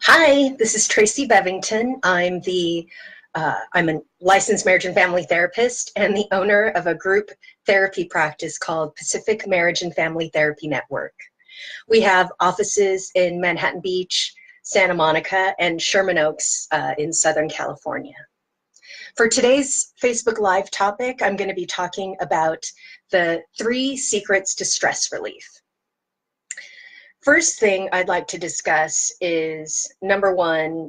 Hi, this is Tracy Bevington. I'm a licensed marriage and family therapist and the owner of a group therapy practice called Pacific Marriage and Family Therapy Network. We have offices in Manhattan Beach, Santa Monica, and Sherman Oaks in Southern California. For today's Facebook Live topic, I'm going to be talking about the 3 secrets to stress relief. First thing I'd like to discuss is, number 1,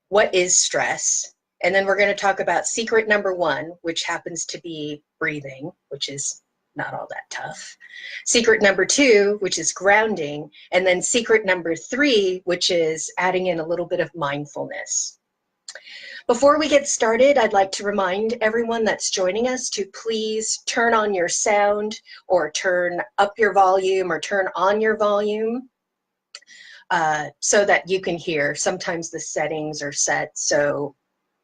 what is stress? And then we're going to talk about secret number 1, which happens to be breathing, which is not all that tough. Secret number 2, which is grounding. And then secret number 3, which is adding in a little bit of mindfulness. Before we get started, I'd like to remind everyone that's joining us to please turn on your sound or turn up your volume or turn on your volume so that you can hear. Sometimes the settings are set so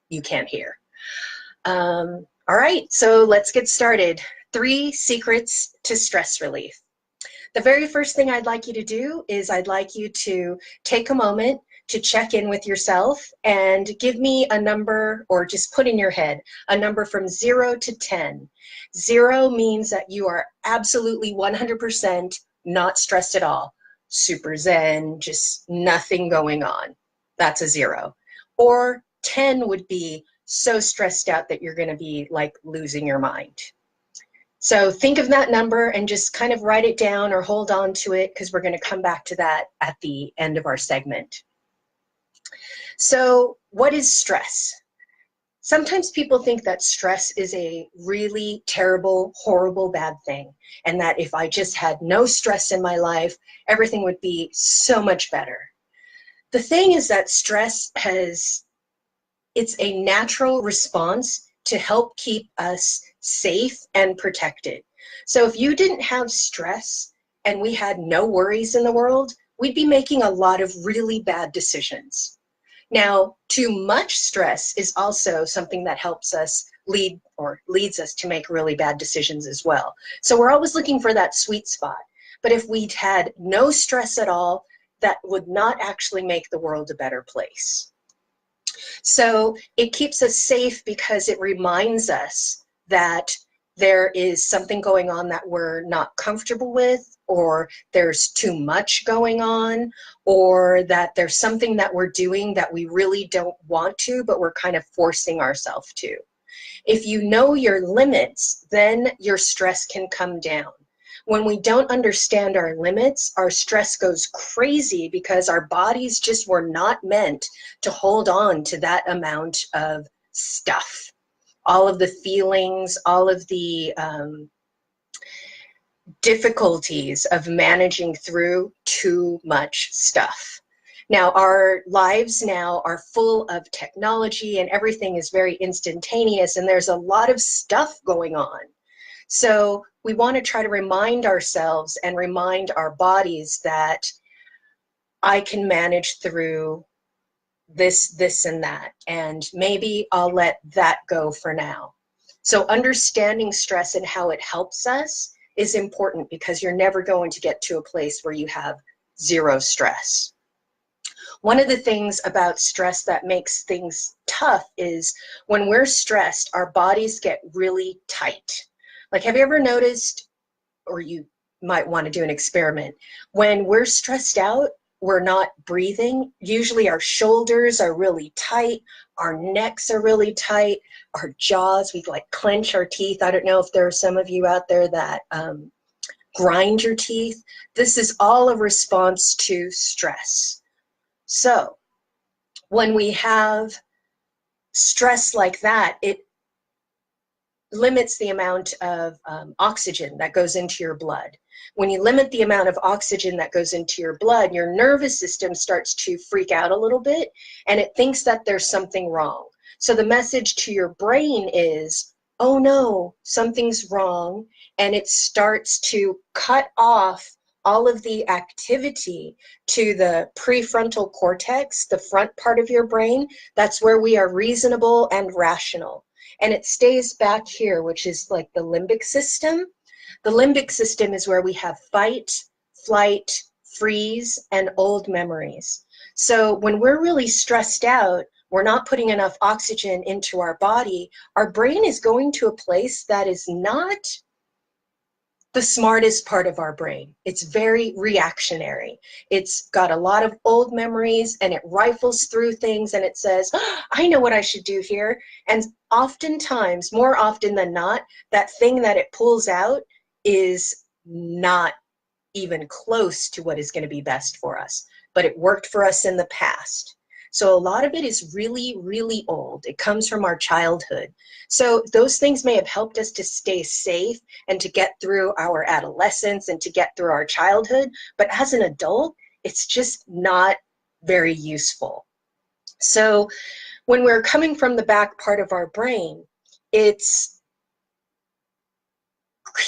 you can't hear. All right, so let's get started. 3 secrets to stress relief. The very first thing I'd like you to do is I'd like you to take a moment to check in with yourself and give me a number, or just put in your head a number from 0 to 10. 0 means that you are absolutely 100% not stressed at all. Super zen, just nothing going on. That's a 0. Or 10 would be so stressed out that you're going to be like losing your mind. So think of that number and just kind of write it down or hold on to it, because we're going to come back to that at the end of our segment. So what is stress? Sometimes people think that stress is a really terrible, horrible, bad thing, and that if I just had no stress in my life, everything would be so much better. The thing is that stress it's a natural response to help keep us safe and protected. So if you didn't have stress and we had no worries in the world, we'd be making a lot of really bad decisions. Now, too much stress is also something that helps us leads us to make really bad decisions as well. So we're always looking for that sweet spot. But if we'd had no stress at all, that would not actually make the world a better place. So it keeps us safe because it reminds us that there is something going on that we're not comfortable with, or there's too much going on, or that there's something that we're doing that we really don't want to, but we're kind of forcing ourselves to. If you know your limits, then your stress can come down. When we don't understand our limits, our stress goes crazy because our bodies just were not meant to hold on to that amount of stuff. All of the feelings, all of the difficulties of managing through too much stuff. Now, our lives now are full of technology and everything is very instantaneous, and there's a lot of stuff going on. So we want to try to remind ourselves and remind our bodies that I can manage through this, and that, and maybe I'll let that go for now. So understanding stress and how it helps us is important, because you're never going to get to a place where you have 0 stress. One of the things about stress that makes things tough is when we're stressed, our bodies get really tight. Like, have you ever noticed, or you might want to do an experiment, when we're stressed out, we're not breathing. Usually our shoulders are really tight, our necks are really tight, our jaws, we like clench our teeth. I don't know if there are some of you out there that grind your teeth. This is all a response to stress. So when we have stress like that, it limits the amount of oxygen that goes into your blood. When you limit the amount of oxygen that goes into your blood, your nervous system starts to freak out a little bit, and it thinks that there's something wrong. So the message to your brain is, oh no, something's wrong, and it starts to cut off all of the activity to the prefrontal cortex, the front part of your brain. That's where we are reasonable and rational. And it stays back here, which is like the limbic system. The limbic system is where we have fight, flight, freeze, and old memories. So when we're really stressed out, we're not putting enough oxygen into our body, our brain is going to a place that is not the smartest part of our brain. It's very reactionary. It's got a lot of old memories and it rifles through things and it says, oh, I know what I should do here. And oftentimes, more often than not, that thing that it pulls out is not even close to what is going to be best for us. But it worked for us in the past. So a lot of it is really, really old. It comes from our childhood. So those things may have helped us to stay safe and to get through our adolescence and to get through our childhood. But as an adult, it's just not very useful. So when we're coming from the back part of our brain, it's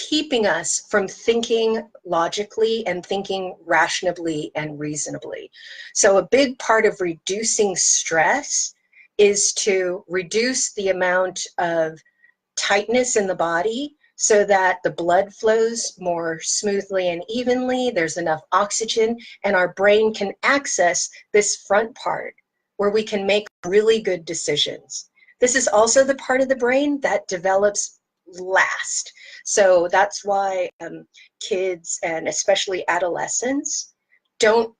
keeping us from thinking logically and thinking rationally and reasonably. So a big part of reducing stress is to reduce the amount of tightness in the body so that the blood flows more smoothly and evenly, there's enough oxygen, and our brain can access this front part where we can make really good decisions. This is also the part of the brain that develops last. So that's why kids and especially adolescents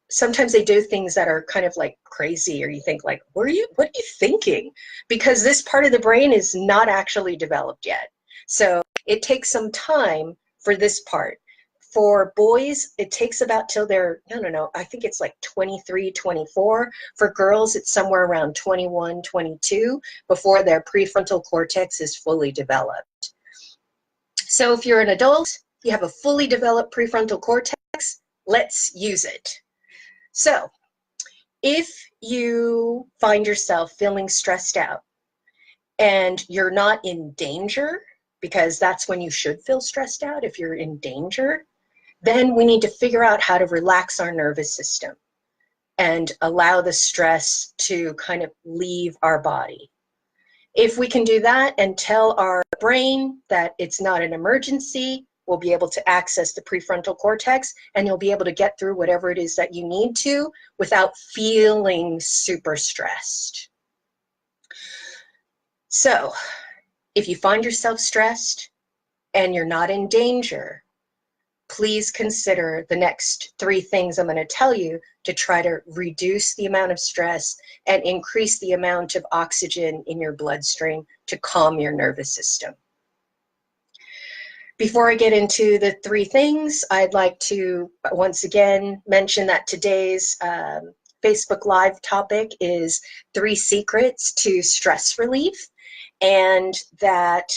sometimes they do things that are kind of like crazy, or you think like, what are you thinking? Because this part of the brain is not actually developed yet. So it takes some time for this part. For boys, it takes about till they're, I don't know, I think it's like 23, 24. For girls, it's somewhere around 21, 22 before their prefrontal cortex is fully developed. So if you're an adult, you have a fully developed prefrontal cortex, let's use it. So if you find yourself feeling stressed out and you're not in danger, because that's when you should feel stressed out, if you're in danger, then we need to figure out how to relax our nervous system and allow the stress to kind of leave our body. If we can do that and tell our brain that it's not an emergency, we'll be able to access the prefrontal cortex and you'll be able to get through whatever it is that you need to without feeling super stressed. So if you find yourself stressed and you're not in danger, please consider the next 3 things I'm going to tell you to try to reduce the amount of stress and increase the amount of oxygen in your bloodstream to calm your nervous system. Before I get into the 3 things, I'd like to once again mention that today's Facebook Live topic is 3 secrets to stress relief, and that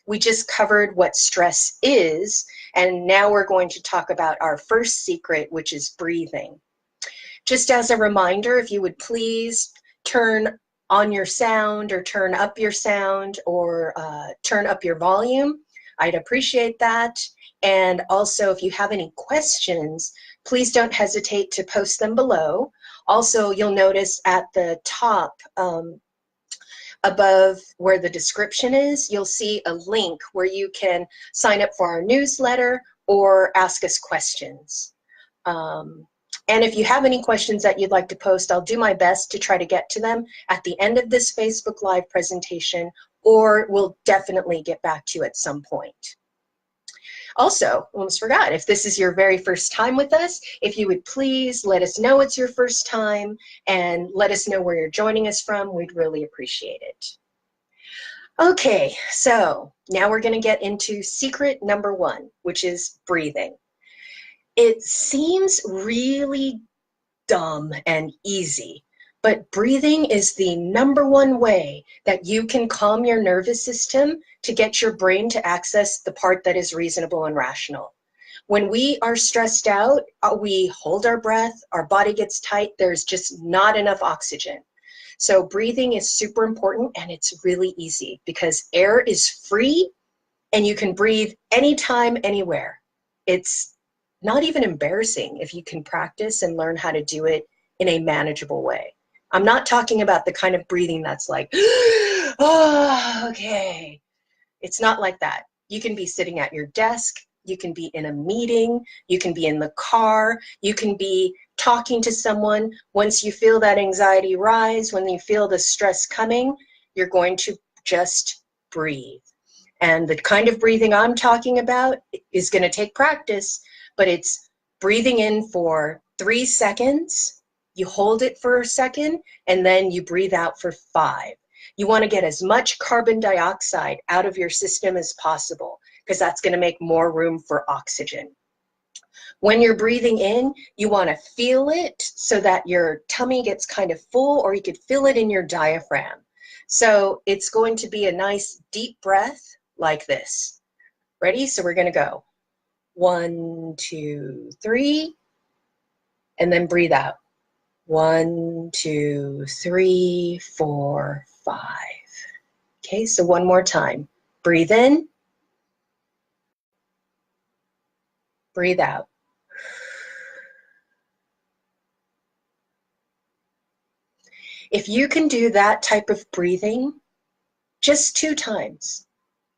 we just covered what stress is, and now we're going to talk about our first secret, which is breathing. Just as a reminder, if you would please turn on your sound or turn up your sound or turn up your volume, I'd appreciate that. And also, if you have any questions, please don't hesitate to post them below. Also, you'll notice at the top above where the description is, you'll see a link where you can sign up for our newsletter or ask us questions. And if you have any questions that you'd like to post, I'll do my best to try to get to them at the end of this Facebook Live presentation, or we'll definitely get back to you at some point. Also, almost forgot, if this is your very first time with us, if you would please let us know it's your first time and let us know where you're joining us from. We'd really appreciate it. Okay, so now we're going to get into secret number 1, which is breathing. It seems really dumb and easy, but breathing is the number 1 way that you can calm your nervous system to get your brain to access the part that is reasonable and rational. When we are stressed out, we hold our breath, our body gets tight, there's just not enough oxygen. So breathing is super important, and it's really easy because air is free and you can breathe anytime, anywhere. It's not even embarrassing if you can practice and learn how to do it in a manageable way. I'm not talking about the kind of breathing that's like, oh, okay. It's not like that. You can be sitting at your desk, you can be in a meeting, you can be in the car, you can be talking to someone. Once you feel that anxiety rise, when you feel the stress coming, you're going to just breathe. And the kind of breathing I'm talking about is going to take practice, but it's breathing in for 3 seconds, you hold it for a second, and then you breathe out for 5. You want to get as much carbon dioxide out of your system as possible, because that's going to make more room for oxygen. When you're breathing in, you want to feel it so that your tummy gets kind of full, or you could feel it in your diaphragm. So it's going to be a nice deep breath like this. Ready? So we're going to go 1, 2, 3, and then breathe out. 1, 2, 3, 4, 5. Okay, so one more time. Breathe in. Breathe out. If you can do that type of breathing just 2 times,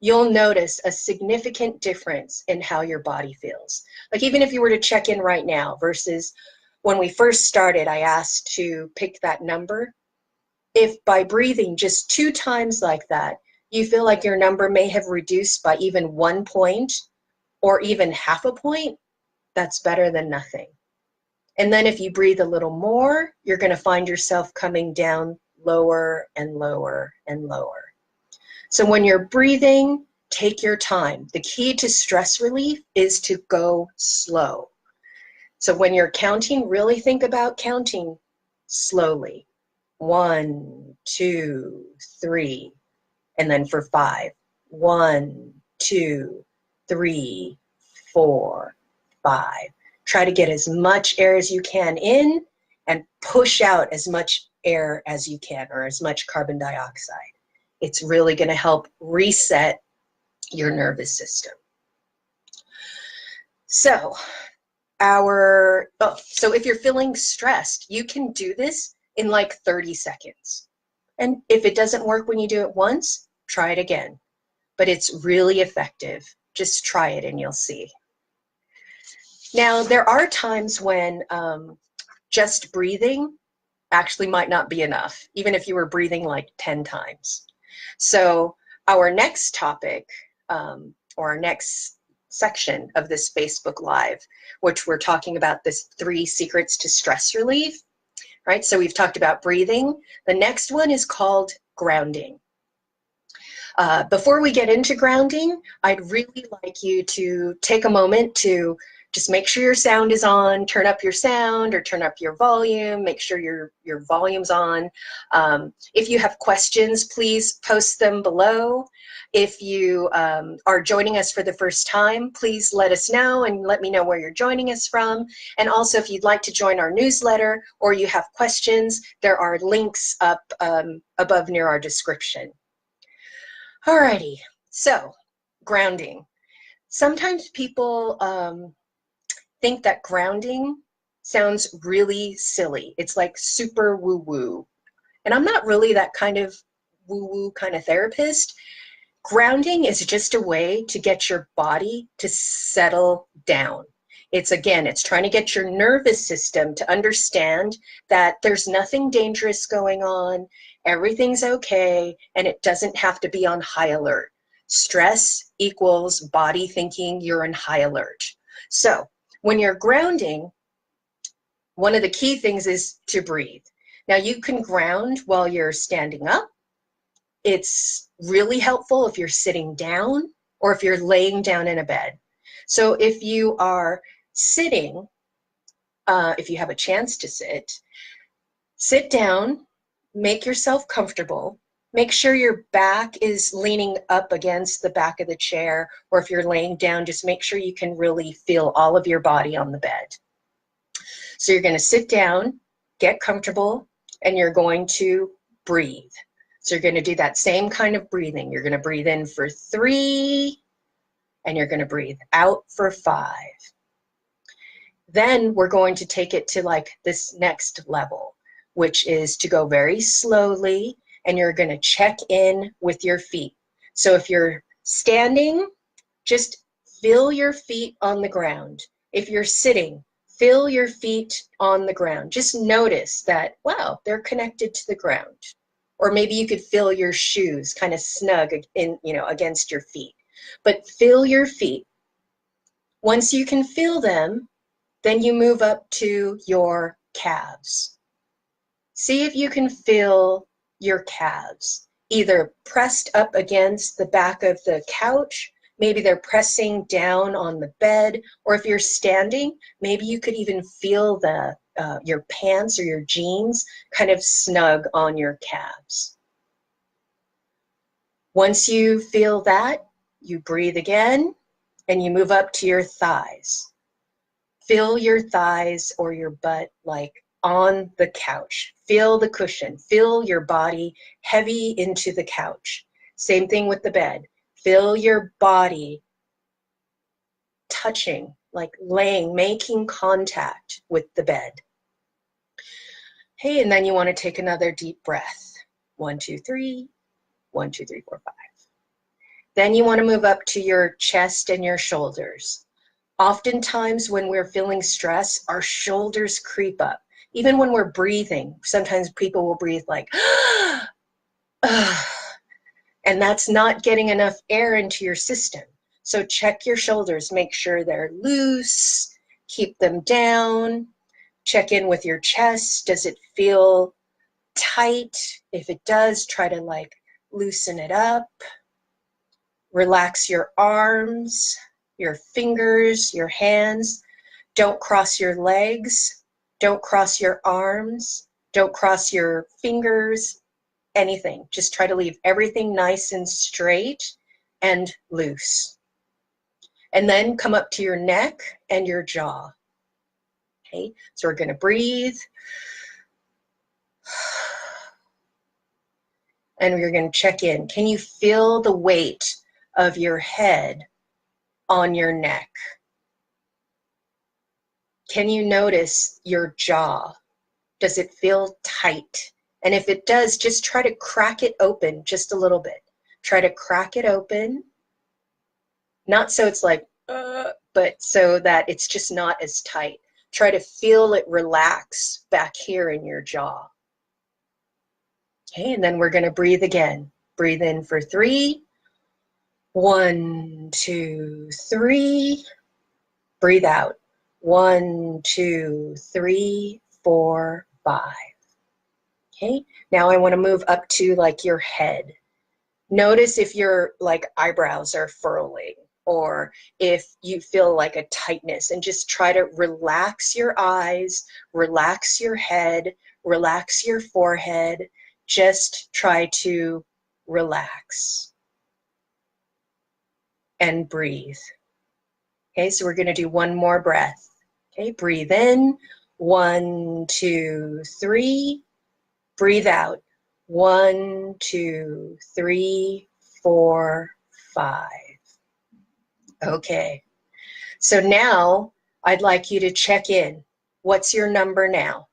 you'll notice a significant difference in how your body feels. Like even if you were to check in right now versus when we first started, I asked to pick that number. If by breathing just 2 times like that, you feel like your number may have reduced by even 1 point or even half a point, that's better than nothing. And then if you breathe a little more, you're going to find yourself coming down lower and lower and lower. So when you're breathing, take your time. The key to stress relief is to go slow. So when you're counting, really think about counting slowly. 1, 2, 3, and then for 5. 1, 2, 3, 4, 5. Try to get as much air as you can in and push out as much air as you can, or as much carbon dioxide. It's really going to help reset your nervous system. So if you're feeling stressed, you can do this in like 30 seconds. And if it doesn't work when you do it once, try it again. But it's really effective. Just try it and you'll see. Now, there are times when just breathing actually might not be enough, even if you were breathing like 10 times. So our next topic, or our next section of this Facebook Live, which we're talking about this 3 secrets to stress relief, right? So we've talked about breathing. The next one is called grounding. Before we get into grounding, I'd really like you to take a moment to just make sure your sound is on, turn up your sound or turn up your volume, make sure your volume's on. If you have questions, please post them below. If you are joining us for the first time, please let us know and let me know where you're joining us from. And also, if you'd like to join our newsletter or you have questions, there are links up above near our description. Alrighty, so grounding. Sometimes people think that grounding sounds really silly. It's like super woo-woo. And I'm not really that kind of woo-woo kind of therapist. Grounding is just a way to get your body to settle down. It's trying to get your nervous system to understand that there's nothing dangerous going on, everything's okay, and it doesn't have to be on high alert. Stress equals body thinking you're in high alert. So when you're grounding, one of the key things is to breathe. Now you can ground while you're standing up. It's really helpful if you're sitting down or if you're laying down in a bed. So if you are sitting, if you have a chance to sit down, make yourself comfortable. Make sure your back is leaning up against the back of the chair, or if you're laying down, just make sure you can really feel all of your body on the bed. So you're going to sit down, get comfortable, and you're going to breathe. So you're going to do that same kind of breathing. You're going to breathe in for 3, and you're going to breathe out for 5. Then we're going to take it to like this next level, which is to go very slowly, and you're going to check in with your feet. So if you're standing, just feel your feet on the ground. If you're sitting, feel your feet on the ground. Just notice that, wow, they're connected to the ground. Or maybe you could feel your shoes kind of snug in, against your feet. But feel your feet. Once you can feel them, then you move up to your calves. See if you can feel your calves, either pressed up against the back of the couch, maybe they're pressing down on the bed, or if you're standing, maybe you could even feel your pants or your jeans kind of snug on your calves. Once you feel that, you breathe again and you move up to your thighs. Feel your thighs or your butt like on the couch. Feel the cushion. Feel your body heavy into the couch. Same thing with the bed. Feel your body touching, like laying, making contact with the bed. Okay, and then you want to take another deep breath. 1, 2, 3. 1, 2, 3, 4, 5. Then you want to move up to your chest and your shoulders. Oftentimes when we're feeling stress, our shoulders creep up. Even when we're breathing, sometimes people will breathe like, and that's not getting enough air into your system. So check your shoulders, make sure they're loose, keep them down. Check in with your chest. Does it feel tight? If it does, try to like loosen it up. Relax your arms, your fingers, your hands. Don't cross your legs. Don't cross your arms. Don't cross your fingers, anything. Just try to leave everything nice and straight and loose. And then come up to your neck and your jaw. Okay, so we're going to breathe. And we're going to check in. Can you feel the weight of your head on your neck? Can you notice your jaw? Does it feel tight? And if it does, just try to crack it open just a little bit. Try to crack it open. Not so it's like, but so that it's just not as tight. Try to feel it relax back here in your jaw. Okay, and then we're going to breathe again. Breathe in for 3. 1, 2, 3. Breathe out. 1, 2, 3, 4, 5. Okay, now I want to move up to like your head. Notice if your like eyebrows are furrowing or if you feel like a tightness, and just try to relax your eyes, relax your head, relax your forehead. Just try to relax and breathe. Okay, so we're going to do one more breath. Okay, breathe in. 1, 2, 3. Breathe out. 1, 2, 3, 4, 5. Okay, so now I'd like you to check in. What's your number now?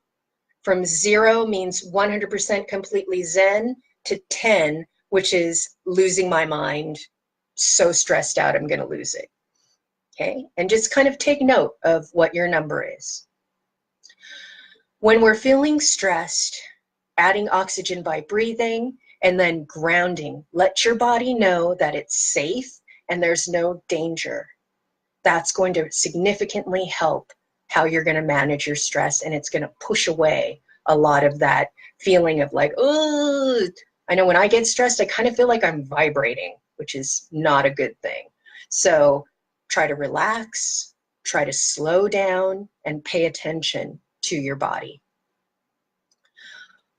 From 0 means 100% completely zen to 10, which is losing my mind, so stressed out I'm going to lose it. Okay, and just kind of take note of what your number is. When we're feeling stressed, adding oxygen by breathing and then grounding. Let your body know that it's safe and there's no danger. That's going to significantly help how you're going to manage your stress, and it's going to push away a lot of that feeling of like, oh, I know when I get stressed, I kind of feel like I'm vibrating, which is not a good thing. So try to relax, try to slow down, and pay attention to your body.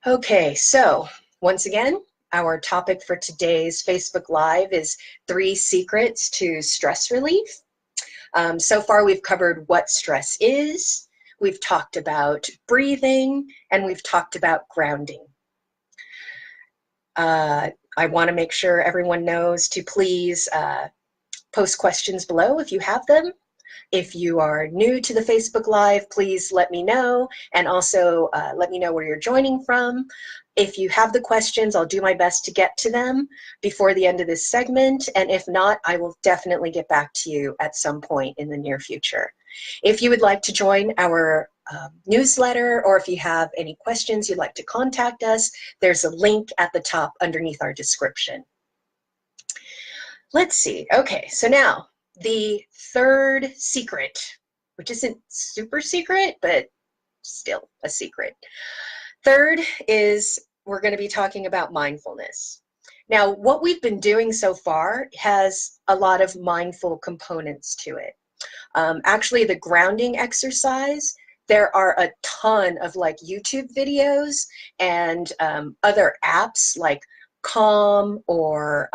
Okay, so once again, our topic for today's Facebook Live is 3 secrets to stress relief. So far, we've covered what stress is, we've talked about breathing, and we've talked about grounding. I want to make sure everyone knows to please post questions below if you have them. If you are new to the Facebook Live, please let me know, and also let me know where you're joining from. If you have the questions, I'll do my best to get to them before the end of this segment, and if not, I will definitely get back to you at some point in the near future. If you would like to join our newsletter, or if you have any questions you'd like to contact us, there's a link at the top underneath our description. Let's see. Okay, so now the third secret, which isn't super secret, but still a secret. Third is we're going to be talking about mindfulness. Now, what we've been doing so far has a lot of mindful components to it. Actually, the grounding exercise, there are a ton of like YouTube videos and other apps like Calm or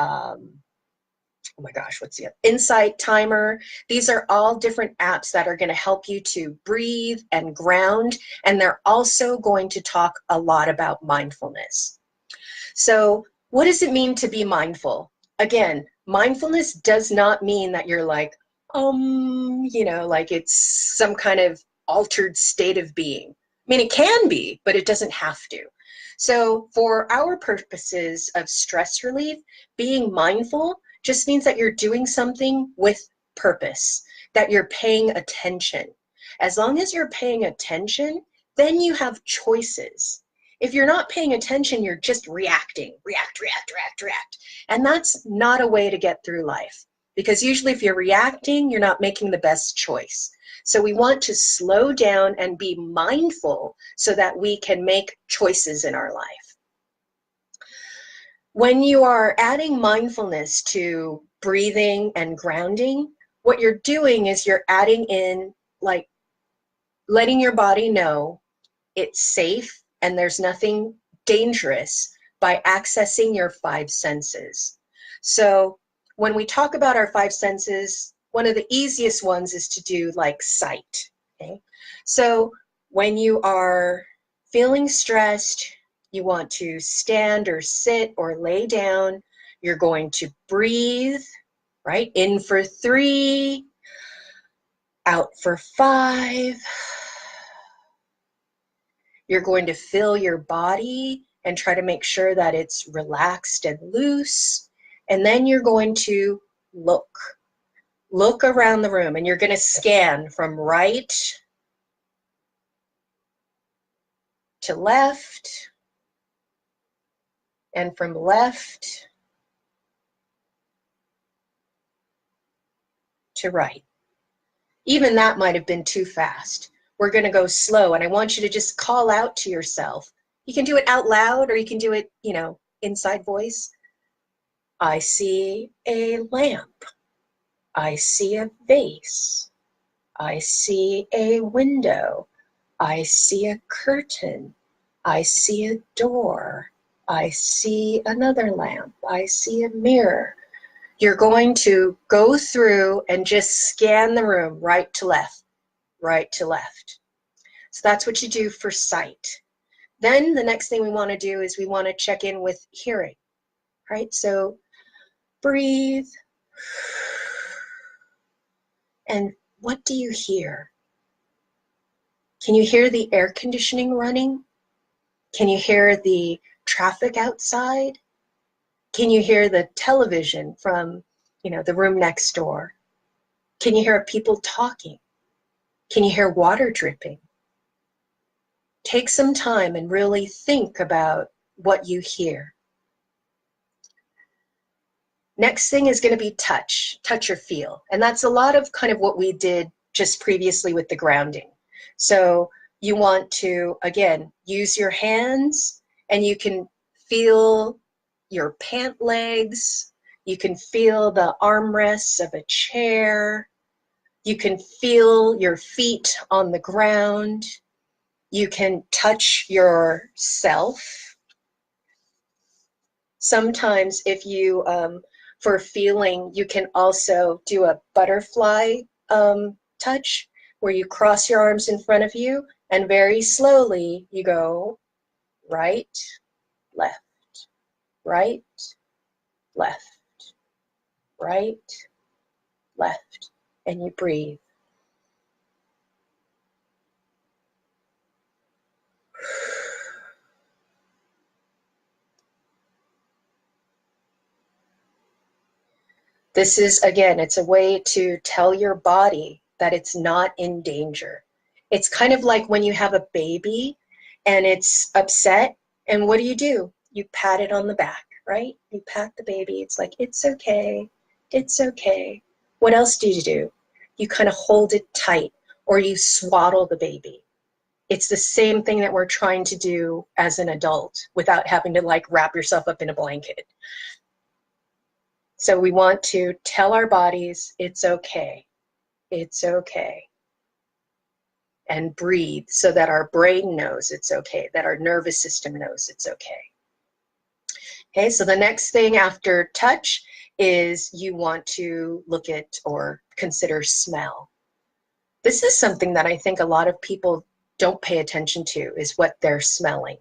oh my gosh, what's the other? Insight Timer. These are all different apps that are going to help you to breathe and ground, and they're also going to talk a lot about mindfulness. So what does it mean to be mindful? Again, mindfulness does not mean that you're like, you know, like it's some kind of altered state of being. I mean, it can be, but it doesn't have to. So for our purposes of stress relief, being mindful just means that you're doing something with purpose, that you're paying attention. As long as you're paying attention, then you have choices. If you're not paying attention, you're just reacting, react. And that's not a way to get through life, because usually if you're reacting, you're not making the best choice. So we want to slow down and be mindful so that we can make choices in our life. When you are adding mindfulness to breathing and grounding, what you're doing is you're adding in, like, letting your body know it's safe and there's nothing dangerous by accessing your five senses. So when we talk about our five senses, one of the easiest ones is to do like sight. Okay? So when you are feeling stressed, you want to stand or sit or lay down, you're going to breathe, right? In for 3, out for 5. You're going to feel your body and try to make sure that it's relaxed and loose. And then you're going to look around the room, and you're going to scan from right to left and from left to right. Even that might have been too fast. We're going to go slow, and I want you to just call out to yourself. You can do it out loud, or you can do it, you know, inside voice. I see a lamp. I see a vase. I see a window. I see a curtain. I see a door. I see another lamp. I see a mirror. You're going to go through and just scan the room right to left, right to left. So that's what you do for sight. Then the next thing we want to do is we want to check in with hearing, right? So breathe. And what do you hear? Can you hear the air conditioning running? Can you hear the traffic outside? Can you hear the television from, you know, the room next door? Can you hear people talking? Can you hear water dripping? Take some time and really think about what you hear. Next thing is going to be touch or feel. And that's a lot of kind of what we did just previously with the grounding. So you want to, again, use your hands, and you can feel your pant legs. You can feel the armrests of a chair. You can feel your feet on the ground. You can touch yourself. Sometimes if you, for feeling, you can also do a butterfly touch, where you cross your arms in front of you and very slowly you go right, left, right, left, right, left, and you breathe. This is, again, it's a way to tell your body that it's not in danger. It's kind of like when you have a baby and it's upset, and what do? You pat it on the back, right? You pat the baby. It's like, it's okay. It's okay. What else do? You kind of hold it tight, or you swaddle the baby. It's the same thing that we're trying to do as an adult without having to like wrap yourself up in a blanket. So we want to tell our bodies, it's okay. It's okay. And breathe so that our brain knows it's okay, that our nervous system knows it's okay. Okay, so the next thing after touch is you want to look at or consider smell. This is something that I think a lot of people don't pay attention to, is what they're smelling.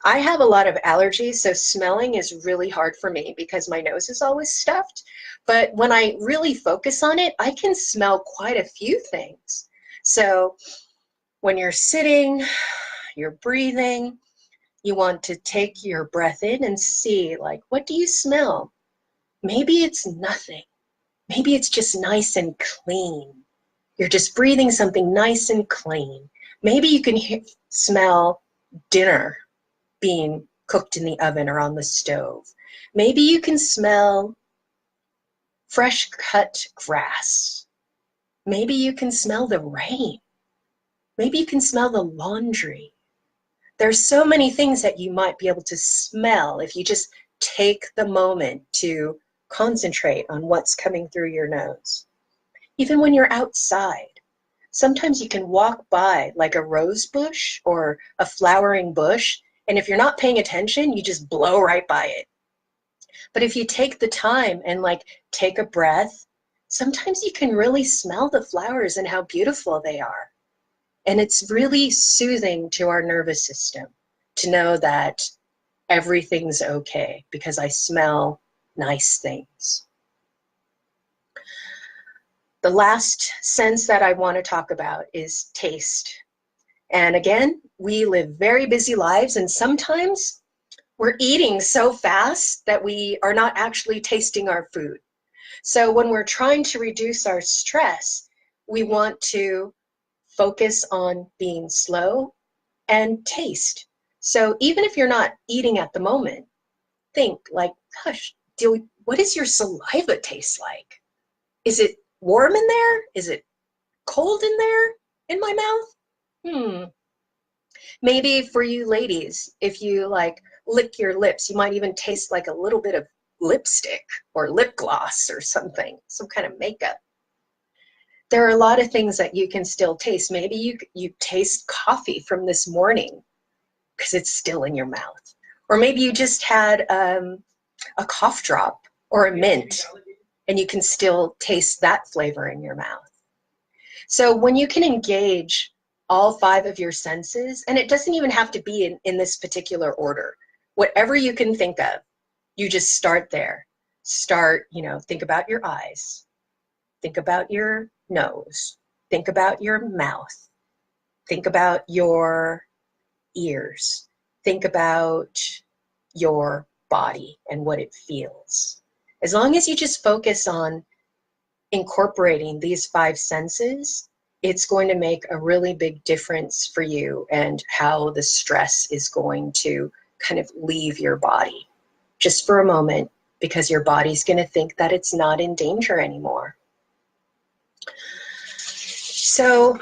I have a lot of allergies, so smelling is really hard for me because my nose is always stuffed. But when I really focus on it, I can smell quite a few things. So when you're sitting, you're breathing, you want to take your breath in and see, like, what do you smell? Maybe it's nothing. Maybe it's just nice and clean. You're just breathing something nice and clean. Maybe you can smell dinner being cooked in the oven or on the stove. Maybe you can smell fresh cut grass. Maybe you can smell the rain. Maybe you can smell the laundry. There's so many things that you might be able to smell if you just take the moment to concentrate on what's coming through your nose. Even when you're outside, sometimes you can walk by like a rose bush or a flowering bush, and if you're not paying attention, you just blow right by it. But if you take the time and like take a breath, sometimes you can really smell the flowers and how beautiful they are. And it's really soothing to our nervous system to know that everything's okay because I smell nice things. The last sense that I want to talk about is taste. And again, we live very busy lives, and sometimes we're eating so fast that we are not actually tasting our food. So when we're trying to reduce our stress, we want to focus on being slow and taste. So even if you're not eating at the moment, think like, gosh, what does your saliva taste like? Is it warm in there? Is it cold in there in my mouth? Maybe for you ladies, if you like lick your lips, you might even taste like a little bit of lipstick or lip gloss or something, some kind of makeup. There are a lot of things that you can still taste. Maybe you taste coffee from this morning because it's still in your mouth. Or maybe you just had a cough drop or a mint and you can still taste that flavor in your mouth. So when you can engage all 5 of your senses, and it doesn't even have to be in this particular order, whatever you can think of, you just start there. Start, think about your eyes, think about your nose, think about your mouth, think about your ears, think about your body and what it feels. As long as you just focus on incorporating these 5 senses, it's going to make a really big difference for you and how the stress is going to kind of leave your body just for a moment, because your body's going to think that it's not in danger anymore. So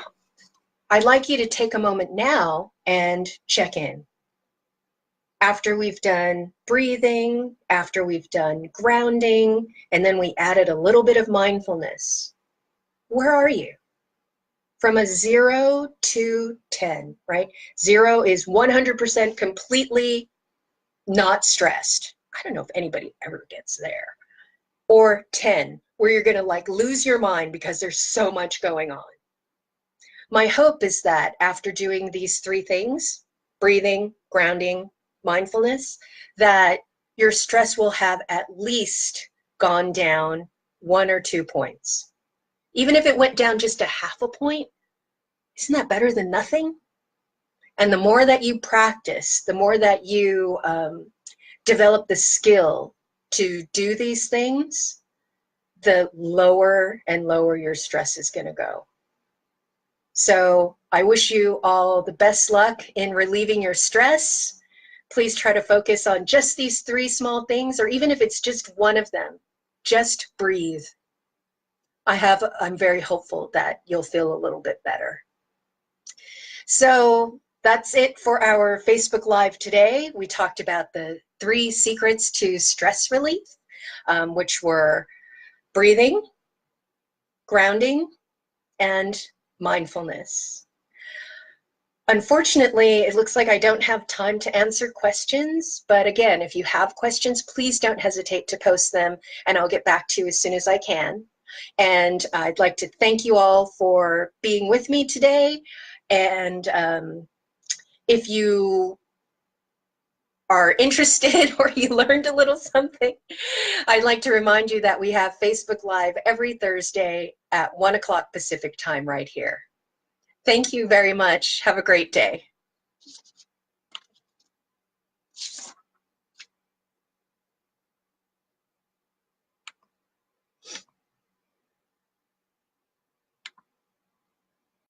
I'd like you to take a moment now and check in. After we've done breathing, after we've done grounding, and then we added a little bit of mindfulness, where are you? From a 0 to 10, right? 0 is 100% completely not stressed. I don't know if anybody ever gets there. Or 10, where you're gonna like lose your mind because there's so much going on. My hope is that after doing these 3 things, breathing, grounding, mindfulness, that your stress will have at least gone down 1 or 2 points. Even if it went down just a half a point, isn't that better than nothing? And the more that you practice, the more that you develop the skill to do these things, the lower and lower your stress is going to go. So I wish you all the best luck in relieving your stress. Please try to focus on just these 3 small things, or even if it's just one of them, just breathe. I'm very hopeful that you'll feel a little bit better. So that's it for our Facebook Live today. We talked about the 3 secrets to stress relief, which were breathing, grounding, and mindfulness. Unfortunately, it looks like I don't have time to answer questions, but again, if you have questions, please don't hesitate to post them, and I'll get back to you as soon as I can. And I'd like to thank you all for being with me today. And if you are interested or you learned a little something, I'd like to remind you that we have Facebook Live every Thursday at 1 o'clock Pacific time right here. Thank you very much. Have a great day.